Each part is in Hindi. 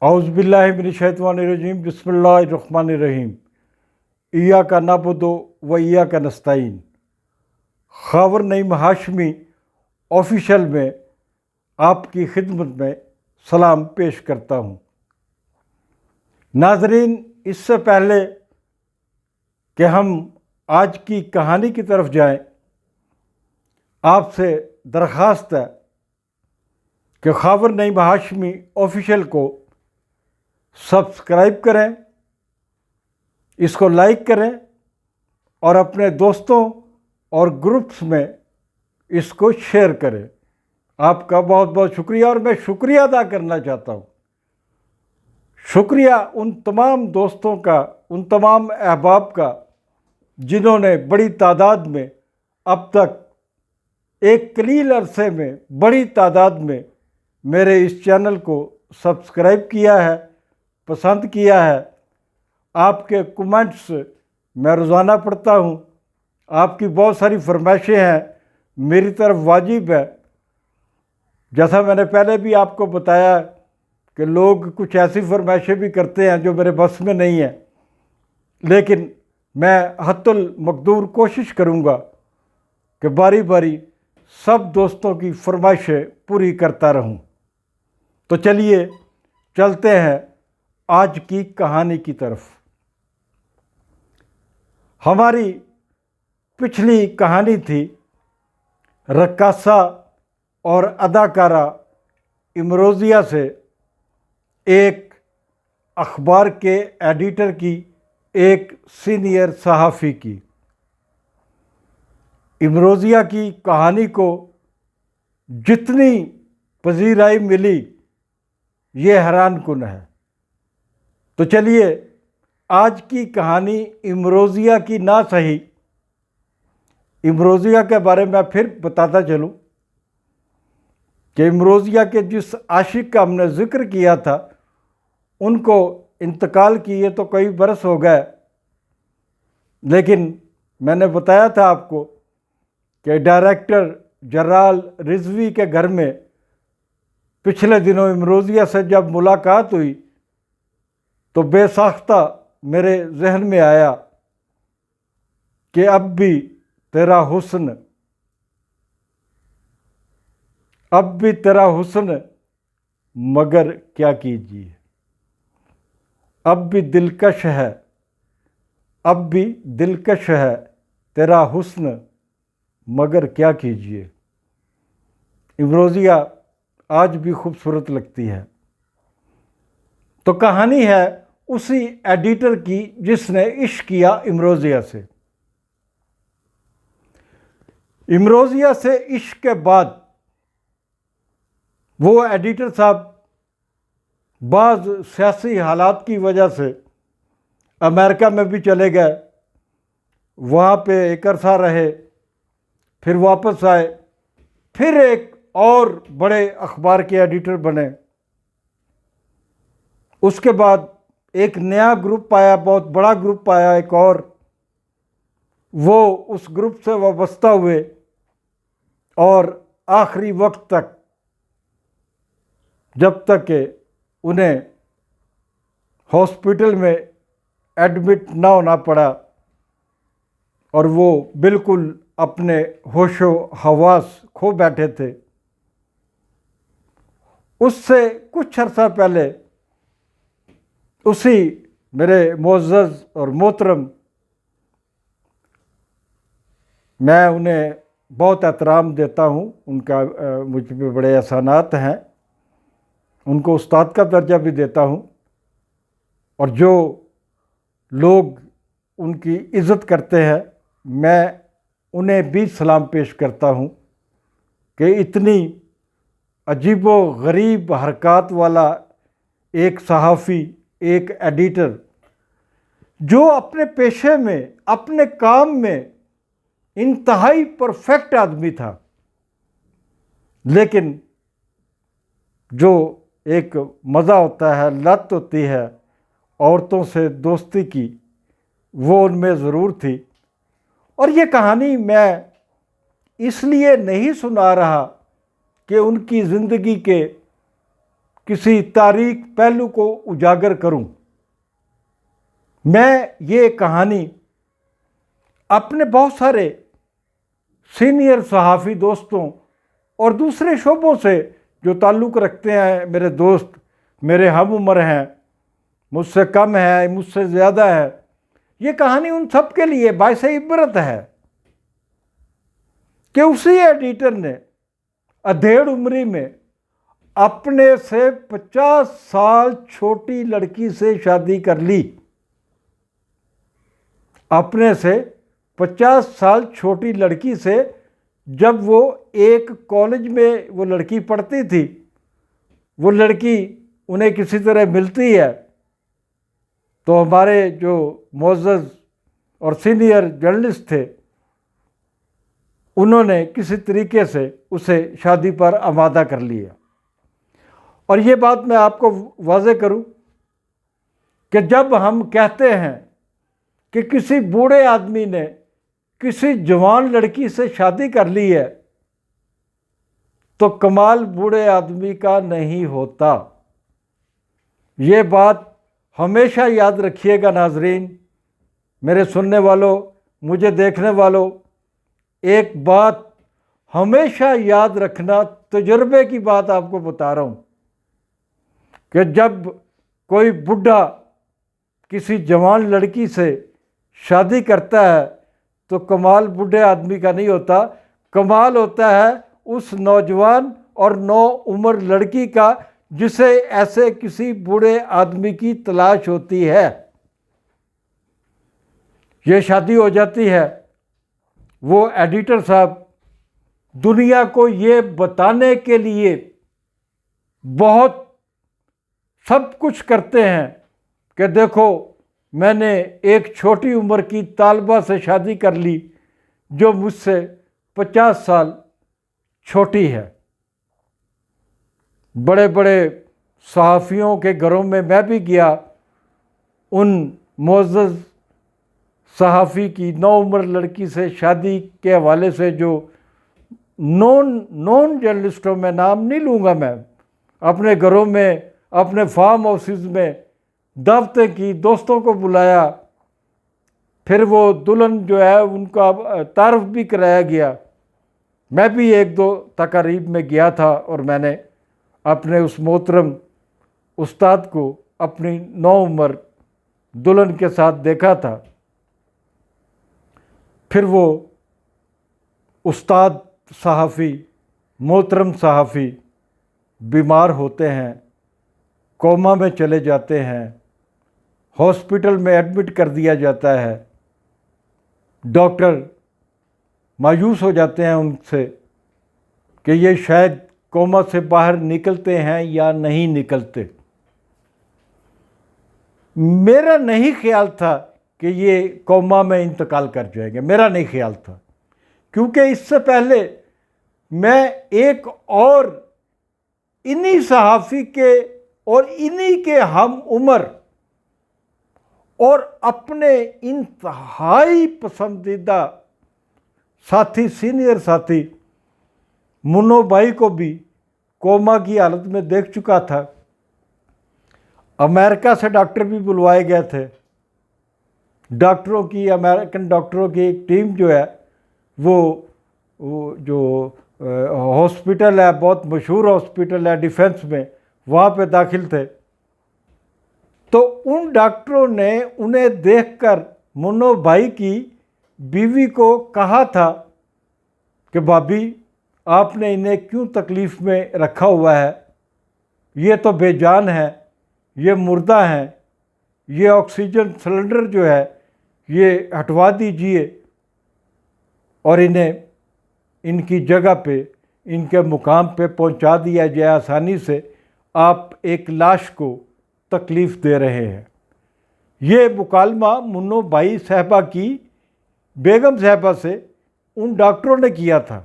औज़ुबिल्लाहिमिनश्शैतानिर्रजीम बिस्मिल्लाहिर्रहमानिर्रहीम। इय्याका नअबुदु व इय्याका नस्तईन। ख़ावर नईम हाशमी ऑफिशियल में आपकी खिदमत में सलाम पेश करता हूँ। नाज़रीन, इससे पहले कि हम आज की कहानी की तरफ जाएं, आपसे दरख्वास्त है कि ख़ावर नईम हाशमी ऑफिशियल को सब्सक्राइब करें, इसको लाइक करें और अपने दोस्तों और ग्रुप्स में इसको शेयर करें। आपका बहुत बहुत शुक्रिया। और मैं शुक्रिया अदा करना चाहता हूँ, शुक्रिया उन तमाम दोस्तों का, उन तमाम अहबाब का जिन्होंने बड़ी तादाद में अब तक एक कलील अरसे में बड़ी तादाद में मेरे इस चैनल को सब्सक्राइब किया है, पसंद किया है। आपके कमेंट्स मैं रोज़ाना पढ़ता हूँ। आपकी बहुत सारी फरमाइशें हैं, मेरी तरफ वाजिब है। जैसा मैंने पहले भी आपको बताया कि लोग कुछ ऐसी फरमाइशें भी करते हैं जो मेरे बस में नहीं है, लेकिन मैं हत्तुल मकदूर कोशिश करूँगा कि बारी बारी सब दोस्तों की फरमाइशें पूरी करता रहूँ। तो चलिए चलते हैं आज की कहानी की तरफ। हमारी पिछली कहानी थी रक्कासा और अदाकारा इमरोज़िया से एक अखबार के एडिटर की, एक सीनियर सहाफ़ी की। इमरोज़िया की कहानी को जितनी पजीराई मिली ये हैरान कुन है। तो चलिए आज की कहानी इमरोज़िया की ना सही, इमरोज़िया के बारे में फिर बताता चलूँ कि इमरोज़िया के जिस आशिक का हमने ज़िक्र किया था उनको इंतकाल किए तो कई बरस हो गए, लेकिन मैंने बताया था आपको कि डायरेक्टर जर्राल रिजवी के घर में पिछले दिनों इमरोज़िया से जब मुलाकात हुई तो बेसाख्ता मेरे जहन में आया कि अब भी तेरा हुस्न, अब भी तेरा हुस्न, मगर क्या कीजिए। अब भी दिलकश है, अब भी दिलकश है तेरा हुस्न, मगर क्या कीजिए। इमरोज़िया आज भी खूबसूरत लगती है। तो कहानी है उसी एडिटर की जिसने इश्क किया इमरोज़िया से। इमरोज़िया से इश्क के बाद वो एडिटर साहब बाज़ सियासी हालात की वजह से अमेरिका में भी चले गए, वहाँ पे एक अरसा रहे, फिर वापस आए, फिर एक और बड़े अखबार के एडिटर बने। उसके बाद एक नया ग्रुप आया, बहुत बड़ा ग्रुप आया एक और, वो उस ग्रुप से वाबस्ता हुए और आखिरी वक्त तक, जब तक कि उन्हें हॉस्पिटल में एडमिट ना होना पड़ा और वो बिल्कुल अपने होशो हवास खो बैठे थे। उससे कुछ अर्सा पहले उसी मेरे मोअज़्ज़ज़ और मोहतरम, मैं उन्हें बहुत एहतराम देता हूँ, उनका मुझ पे बड़े एहसानात हैं, उनको उस्ताद का दर्जा भी देता हूँ, और जो लोग उनकी इज़्ज़त करते हैं मैं उन्हें भी सलाम पेश करता हूँ कि इतनी अजीबो गरीब हरकत वाला एक सहाफ़ी, एक एडिटर जो अपने पेशे में, अपने काम में इंतहाई परफेक्ट आदमी था, लेकिन जो एक मज़ा होता है, लत होती है औरतों से दोस्ती की, वो उनमें ज़रूर थी। और ये कहानी मैं इसलिए नहीं सुना रहा कि उनकी ज़िंदगी के किसी तारीख पहलू को उजागर करूं। मैं ये कहानी अपने बहुत सारे सीनियर सहाफ़ी दोस्तों और दूसरे शोबों से जो ताल्लुक़ रखते हैं, मेरे दोस्त, मेरे हम उम्र हैं, मुझसे कम है, मुझसे ज़्यादा है, ये कहानी उन सब के लिए बाइसे इबरत है कि उसी एडिटर ने अधेड़ उम्री में अपने से 50 साल छोटी लड़की से शादी कर ली। अपने से 50 साल छोटी लड़की से, जब वो एक कॉलेज में वो लड़की पढ़ती थी, वो लड़की उन्हें किसी तरह मिलती है, तो हमारे जो मोअज़्ज़ज़ और सीनियर जर्नलिस्ट थे, उन्होंने किसी तरीके से उसे शादी पर आमादा कर लिया। और ये बात मैं आपको वाज़े करूं कि जब हम कहते हैं कि किसी बूढ़े आदमी ने किसी जवान लड़की से शादी कर ली है, तो कमाल बूढ़े आदमी का नहीं होता। ये बात हमेशा याद रखिएगा नाजरीन, मेरे सुनने वालों, मुझे देखने वालों, एक बात हमेशा याद रखना, तजुर्बे की बात आपको बता रहा हूँ कि जब कोई बुढ़ा किसी जवान लड़की से शादी करता है तो कमाल बूढ़े आदमी का नहीं होता, कमाल होता है उस नौजवान और नौ उम्र लड़की का जिसे ऐसे किसी बूढ़े आदमी की तलाश होती है। ये शादी हो जाती है। वो एडिटर साहब दुनिया को ये बताने के लिए बहुत सब कुछ करते हैं कि देखो, मैंने एक छोटी उम्र की तालबा से शादी कर ली जो मुझसे 50 साल छोटी है। बड़े बड़े सहाफ़ियों के घरों में मैं भी गया, उन मोअज़्ज़ज़ सहाफ़ी की नौ उम्र लड़की से शादी के हवाले से जो नॉन जर्नलिस्टों में नाम नहीं लूँगा, मैं अपने घरों में, अपने फार्म हाउसेस में दावतें की, दोस्तों को बुलाया, फिर वो दुल्हन जो है उनका तारफ़ भी कराया गया। मैं भी एक दो तकारीब में गया था और मैंने अपने उस मोहतरम उस्ताद को अपनी नौ उम्र दुल्हन के साथ देखा था। फिर वो उस्ताद सहाफ़ी, मोहतरम सहाफ़ी बीमार होते हैं, कोमा में चले जाते हैं, हॉस्पिटल में एडमिट कर दिया जाता है। डॉक्टर मायूस हो जाते हैं उनसे कि ये शायद कोमा से बाहर निकलते हैं या नहीं निकलते। मेरा नहीं ख्याल था कि ये कोमा में इंतकाल कर जाएंगे, मेरा नहीं ख्याल था, क्योंकि इससे पहले मैं एक और इन्हीं सहाफ़ी के और इन्हीं के हम उम्र और अपने इंतहाई पसंदीदा साथी, सीनियर साथी मुन्नो भाई को भी कोमा की हालत में देख चुका था। अमेरिका से डॉक्टर भी बुलवाए गए थे। डॉक्टरों की, अमेरिकन डॉक्टरों की एक टीम जो है वो जो हॉस्पिटल है, बहुत मशहूर हॉस्पिटल है डिफेंस में, वहाँ पे दाखिल थे। तो उन डॉक्टरों ने उन्हें देखकर मुन्नो भाई की बीवी को कहा था कि भाभी, आपने इन्हें क्यों तकलीफ़ में रखा हुआ है, ये तो बेजान है, ये मुर्दा हैं, ये ऑक्सीजन सिलेंडर जो है ये हटवा दीजिए और इन्हें इनकी जगह पे, इनके मुकाम पे पहुंचा दिया जाए आसानी से, आप एक लाश को तकलीफ़ दे रहे हैं। ये मुकालमा मुन्नो भाई साहबा की बेगम साहबा से उन डॉक्टरों ने किया था।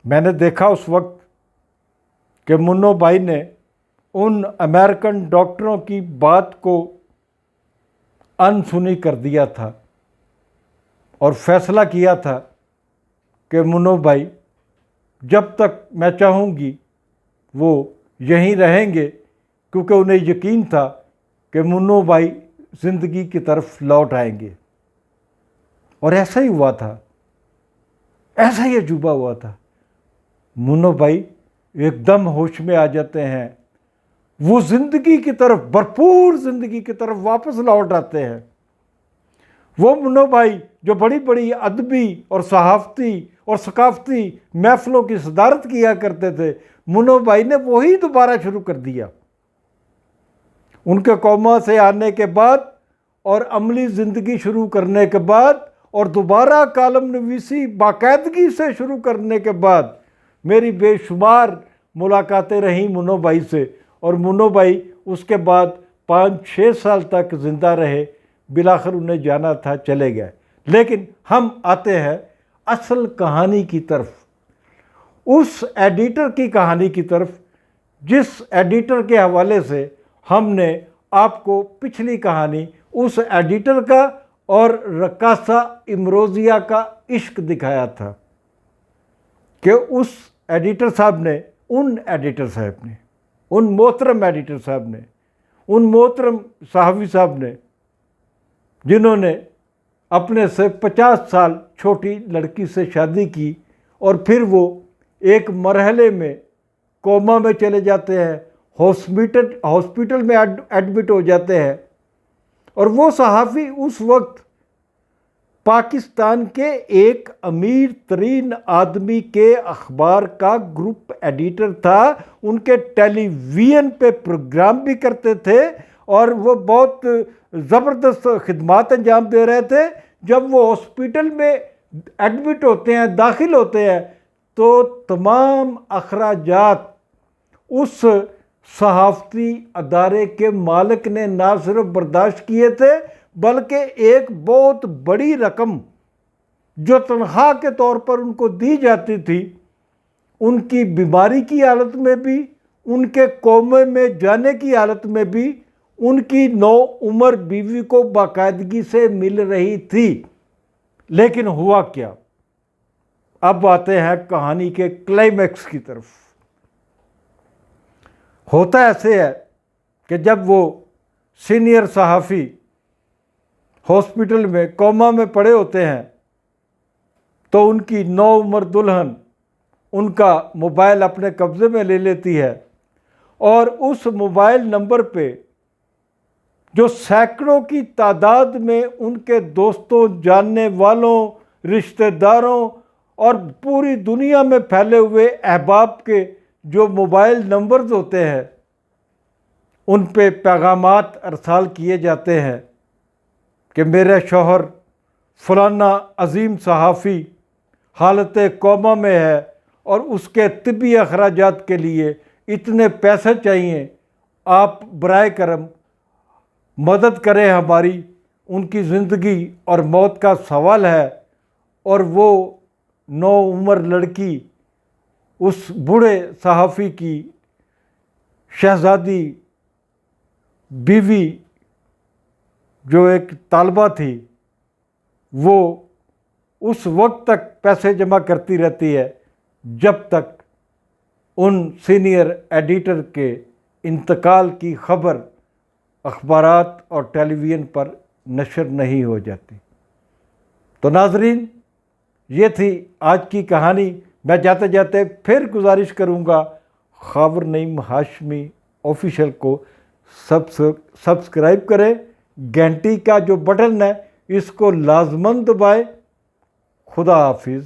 मैंने देखा उस वक्त कि मुन्नो भाई ने उन अमेरिकन डॉक्टरों की बात को अनसुनी कर दिया था और फैसला किया था कि मुन्नो भाई, जब तक मैं चाहूँगी वो यहीं रहेंगे, क्योंकि उन्हें यकीन था कि मुन्नो भाई ज़िंदगी की तरफ लौट आएंगे। और ऐसा ही हुआ था, ऐसा ही अजूबा हुआ था। मुन्नो भाई एकदम होश में आ जाते हैं, वो ज़िंदगी की तरफ, भरपूर ज़िंदगी की तरफ वापस लौट आते हैं। वो मुन्नो भाई जो बड़ी बड़ी अदबी और सहाफ़ती और सकाफ़ती महफ़िलों की सदारत किया करते थे, मुन्नो भाई ने वही दोबारा शुरू कर दिया। उनके कोमा से आने के बाद और अमली ज़िंदगी शुरू करने के बाद और दोबारा कालम नवीसी बाकायदगी से शुरू करने के बाद मेरी बेशुमार मुलाकातें रहीं मुन्नो भाई से। और मुन्नो भाई उसके बाद 5-6 साल तक ज़िंदा रहे, बिलाखिर उन्हें जाना था, चले गए। लेकिन हम आते हैं असल कहानी की तरफ, उस एडिटर की कहानी की तरफ, जिस एडिटर के हवाले से हमने आपको पिछली कहानी उस एडिटर का और रकासा इमरोज़िया का इश्क दिखाया था कि उस एडिटर साहब ने, उन एडिटर साहब ने, उन मोहतरम एडिटर साहब ने, उन मोहतरम सहाफ़ी साहब ने, जिन्होंने अपने से 50 साल छोटी लड़की से शादी की और फिर वो एक मरहले में कोमा में चले जाते हैं, हॉस्पिटल में एडमिट हो जाते हैं। और वो सहाफ़ी उस वक्त पाकिस्तान के एक अमीर तरीन आदमी के अखबार का ग्रुप एडिटर था। उनके टेलीविज़न पे प्रोग्राम भी करते थे और वो बहुत ज़बरदस्त खिदमात अंजाम दे रहे थे। जब वो हॉस्पिटल में एडमिट होते हैं, दाखिल होते हैं, तो तमाम अखराजात उस सहाफ़ती अदारे के मालिक ने ना सिर्फ बर्दाश्त किए थे, बल्कि एक बहुत बड़ी रकम जो तनख्वाह के तौर पर उनको दी जाती थी, उनकी बीमारी की हालत में भी, उनके कोमे में जाने की हालत में भी, उनकी नौ उम्र बीवी को बाकायदगी से मिल रही थी। लेकिन हुआ क्या? अब आते हैं कहानी के क्लाइमैक्स की तरफ। होता ऐसे है कि जब वो सीनियर सहाफ़ी हॉस्पिटल में कोमा में पड़े होते हैं, तो उनकी नौ उम्र दुल्हन उनका मोबाइल अपने कब्ज़े में ले लेती है और उस मोबाइल नंबर पे जो सैकड़ों की तादाद में उनके दोस्तों, जानने वालों, रिश्तेदारों और पूरी दुनिया में फैले हुए अहबाब के जो मोबाइल नंबर्स होते हैं, उन पे पैगामात अरसाल किए जाते हैं कि मेरे शौहर फलाना अजीम सहाफ़ी हालत कोमा में है और उसके तिब्बी अखराजात के लिए इतने पैसे चाहिए, आप बराए करम मदद करें हमारी, उनकी ज़िंदगी और मौत का सवाल है। और वो नौ उम्र लड़की उस बूढ़े सहाफ़ी की शहज़ादी बीवी जो एक तालबा थी, वो उस वक्त तक पैसे जमा करती रहती है जब तक उन सीनियर एडिटर के इंतकाल की खबर अखबारात और टेलीविज़न पर नशर नहीं हो जाती। तो नाजरीन, ये थी आज की कहानी। मैं जाते जाते फिर गुजारिश करूँगा, ख़ावर नईम हाशमी ऑफिशियल को सब्सक्राइब करें, घंटी का जो बटन है इसको लाजमन दबाएं। खुदा हाफिज़।